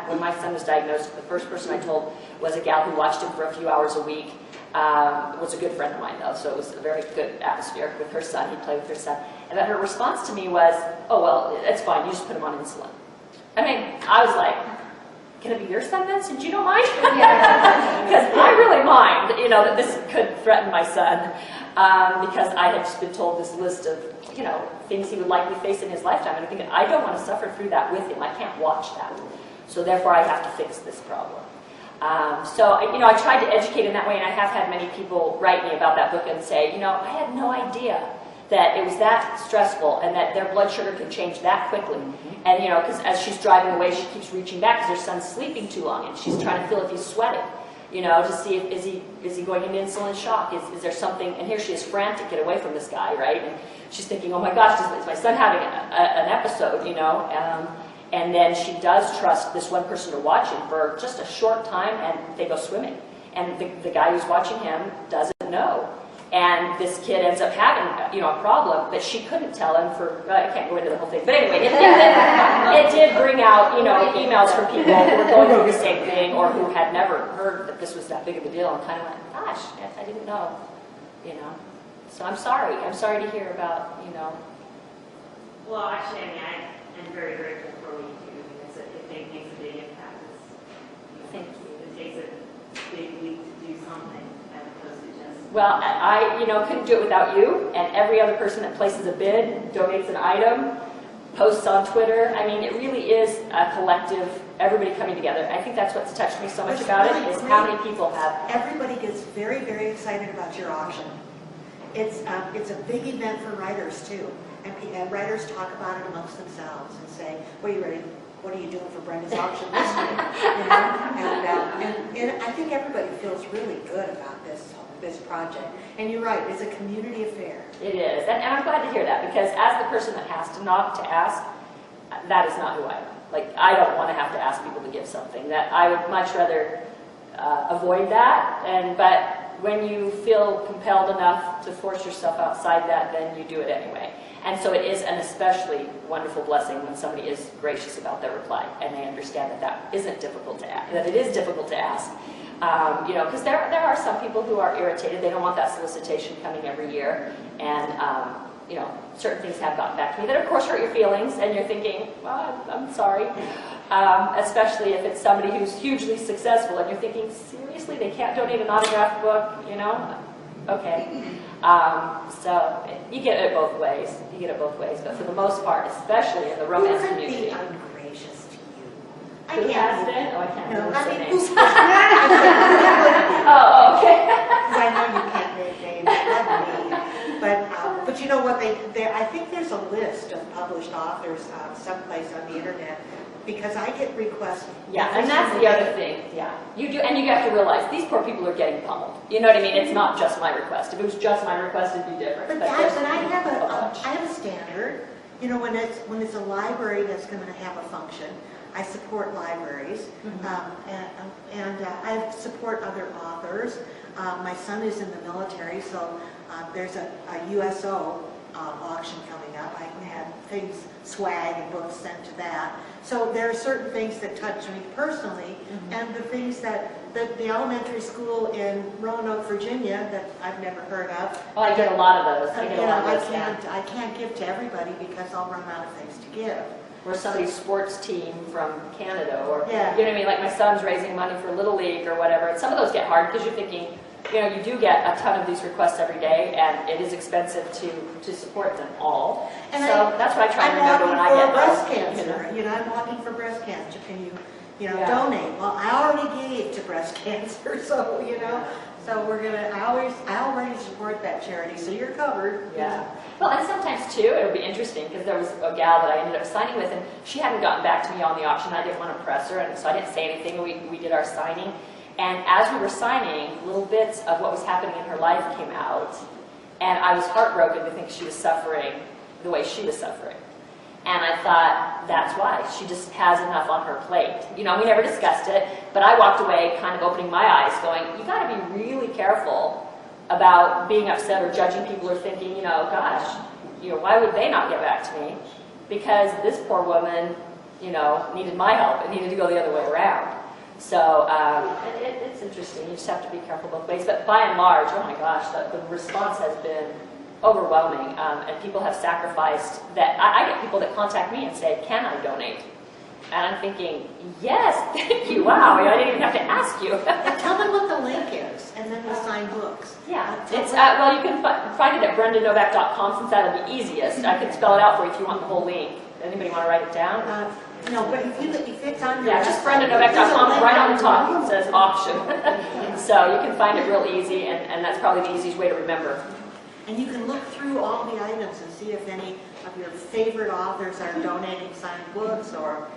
When my son was diagnosed, the first person I told was a gal who watched him for a few hours a week. Was a good friend of mine, though, so it was a very good atmosphere with her son. He'd play with her son. And then her response to me was, oh, well, it's fine. You just put him on insulin. I mean, I was like, can it be your son then, since you don't mind? Because I really mind, that this could threaten my son, because I had just been told this list of, things he would likely face in his lifetime. And I'm thinking, I don't want to suffer through that with him. I can't watch that. So therefore, I have to fix this problem. I tried to educate in that way, and I have had many people write me about that book and say, I had no idea that it was that stressful and that their blood sugar could change that quickly. And, because as she's driving away, she keeps reaching back because her son's sleeping too long, and she's trying to feel if he's sweating, to see if is he going into insulin shock? Is there something? And here she is frantic, get away from this guy, right? And she's thinking, oh my gosh, is my son having an episode, And then she does trust this one person to watch him for just a short time, and they go swimming. And the guy who's watching him doesn't know. And this kid ends up having, a problem, but she couldn't tell him for, I can't go into the whole thing. But anyway, it did bring out, emails from people who were going through the same thing or who had never heard that this was that big of a deal and kind of went, gosh, I didn't know, So I'm sorry. I'm sorry to hear about, Well, actually, I'm very grateful for what you do, because it makes a big impact. Thank you. It takes a big leap to do something as opposed to just... Well, I couldn't do it without you, and every other person that places a bid, donates an item, posts on Twitter. I mean, it really is a collective, everybody coming together. I think that's what's touched me so much about it, is how many people have... Everybody gets very, very excited about your auction. It's a big event for writers, too. And writers talk about it amongst themselves and say, well, you ready? what are you doing for Brenda's auction this year? You know? And I think everybody feels really good about this project. And you're right, it's a community affair. It is, and I'm glad to hear that, because as the person that has to knock to ask, that is not who I am. Like, I don't want to have to ask people to give something. That I would much rather avoid that. But when you feel compelled enough to force yourself outside that, then you do it anyway. And so it is an especially wonderful blessing when somebody is gracious about their reply and they understand that that isn't difficult to ask, that it is difficult to ask. You know, because there are some people who are irritated. They don't want that solicitation coming every year. And, you know, certain things have gotten back to me that, of course, hurt your feelings. And you're thinking, well, I'm sorry. Especially if it's somebody who's hugely successful. And you're thinking, seriously, they can't donate an autographed book, you know? Okay. So you get it both ways. You get it both ways. But for the most part, especially in the romance community. Who could be ungracious to you? I Who has can't. been? Oh, I can't No, remember I the mean, names. who could be? Oh, okay. Because I know you can't name names, not me. But you know what? I think there's a list of published authors someplace on the internet, because I get requests. Yeah, and that's the other thing. Yeah, you do, and you have to realize these poor people are getting pummeled. You know what I mean? It's not just my request. If it was just my request, it'd be different. But there's I have a bunch. I have a standard. You know, when it's a library that's going to have a function, I support libraries, and I support other authors. My son is in the military, so there's a USO auction coming up. I have things, swag and books sent to that. So there are certain things that touch me personally, and the things that the elementary school in Roanoke, Virginia, that I've never heard of. Oh, I get a lot of those. I get You a lot know, of those. I can't give to everybody because I'll run out of things to give. Or somebody's sports team from Canada, or Yeah. you know what I mean? Like my son's raising money for Little League or whatever. And some of those get hard because you're thinking, you know, you do get a ton of these requests every day, and it is expensive to support them all. And so that's what I try and remember when I I'm get walking for breast those. cancer. You know, I'm walking for breast cancer. Can you Yeah. donate? Well, I already gave to breast cancer, so you know. So I already support that charity, so you're covered. Yeah. Well, and sometimes too, it'll be interesting because there was a gal that I ended up signing with, and she hadn't gotten back to me on the auction. I didn't want to press her, and so I didn't say anything. We did our signing, and as we were signing, little bits of what was happening in her life came out, and I was heartbroken to think she was suffering the way she was suffering. And I thought, that's why. She just has enough on her plate. You know, we never discussed it, but I walked away kind of opening my eyes going, you got to be really careful about being upset or judging people or thinking, you know, gosh, you know, why would they not get back to me? Because this poor woman, you know, needed my help. It needed to go the other way around. So it's interesting. You just have to be careful both ways. But by and large, oh my gosh, the response has been overwhelming, and people have sacrificed that. I get people that contact me and say, can I donate? And I'm thinking, yes, thank you, wow, I didn't even have to ask you. And tell them what the link is, and then we'll sign books. Yeah, it's, well, you can find it at brendanovak.com, since that'll be easiest. I can spell it out for you if you want the whole link. Anybody want to write it down? No, but if it's on your Yeah, just website, brendanovak.com, right on the top, it says auction. So you can find it real easy, and that's probably the easiest way to remember. And you can look through all the items and see if any of your favorite authors are donating signed books or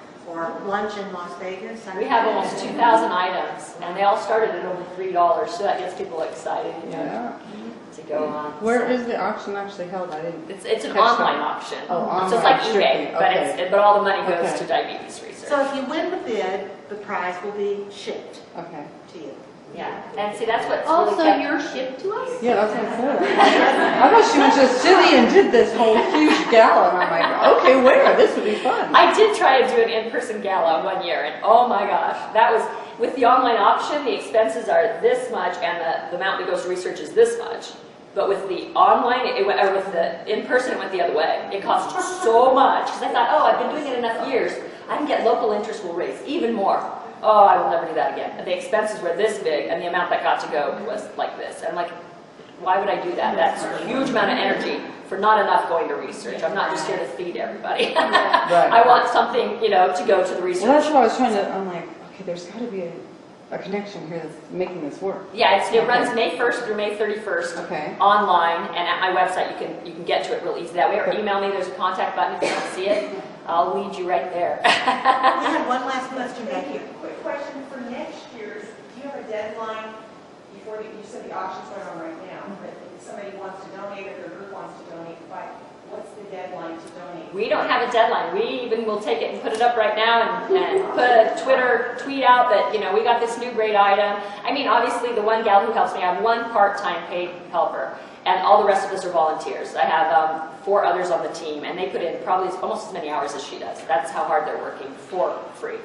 lunch in Las Vegas. We have almost 2,000 items, and they all started at only $3, so that gets people excited, you know, Yeah. to go on. Where is the auction actually held? I didn't. It's an catch online that. auction. Oh, online, So it's like strictly, eBay, but okay. but all the money goes Okay. to diabetes research. So if you win the bid, the prize will be shipped Okay. to you. Yeah, and see, that's what's Also, really kept... you're shipped to us? Yeah, that's what I said. I thought she went to the city and did this whole huge gala, and I'm like, okay, where? This would be fun. I did try to do an in-person gala one year, and oh my gosh, that was, with the online auction, the expenses are this much, and the amount that goes to research is this much. But with the online, or with the in-person, it went the other way. It cost so much, because I thought, oh, I've been doing it enough years, I can get local interest will raise even more. Oh, I will never do that again. And the expenses were this big, and the amount that got to go was like this. And I'm like, why would I do that? That's a huge amount of energy for not enough going to research. I'm not just here to feed everybody. Right. I want something, you know, to go to the research. Well, that's what I was trying to, I'm like, okay, there's got to be a connection here that's making this work. Yeah, it runs May 1st through May 31st Okay. online, and at my website you can get to it real easy that way, or email me. There's a contact button if you don't see it. I'll lead you right there. We have one last question back here. Quick question for next year's, do you have a deadline before, you said the auction's going on right now, but if somebody wants to donate or their group wants to donate, what's the deadline to donate? We don't have a deadline. We even will take it and put it up right now and put a Twitter tweet out that, you know, we got this new great item. I mean, obviously the one gal who helps me, I have one part-time paid helper, and all the rest of us are volunteers. I have 4 others on the team, and they put in probably almost as many hours as she does. That's how hard they're working for free,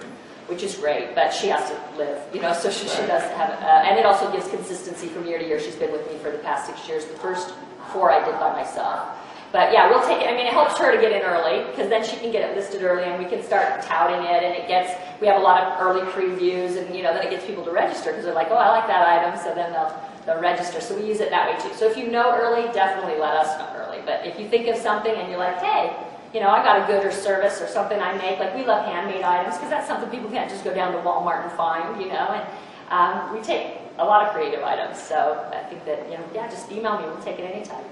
which is great, but she has to live, you know, so she does have, and it also gives consistency from year to year. She's been with me for the past 6 years. The first 4 I did by myself. But yeah, we'll take it. I mean, it helps her to get in early, because then she can get it listed early, and we can start touting it, and we have a lot of early previews, and, you know, then it gets people to register, because they're like, oh, I like that item, so then they'll register. So we use it that way too. So if you know early, definitely let us know early. But if you think of something and you're like, hey, you know, I got a good or service or something I make, like we love handmade items, because that's something people can't just go down to Walmart and find, you know, and we take a lot of creative items. So I think that, you know, yeah, just email me. We'll take it anytime.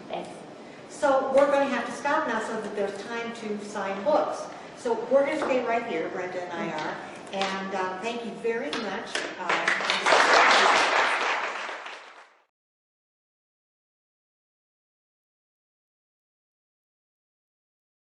Thanks. So we're going to have to stop now so that there's time to sign books. So we're going to stay right here, Brenda and I are. And thank you very much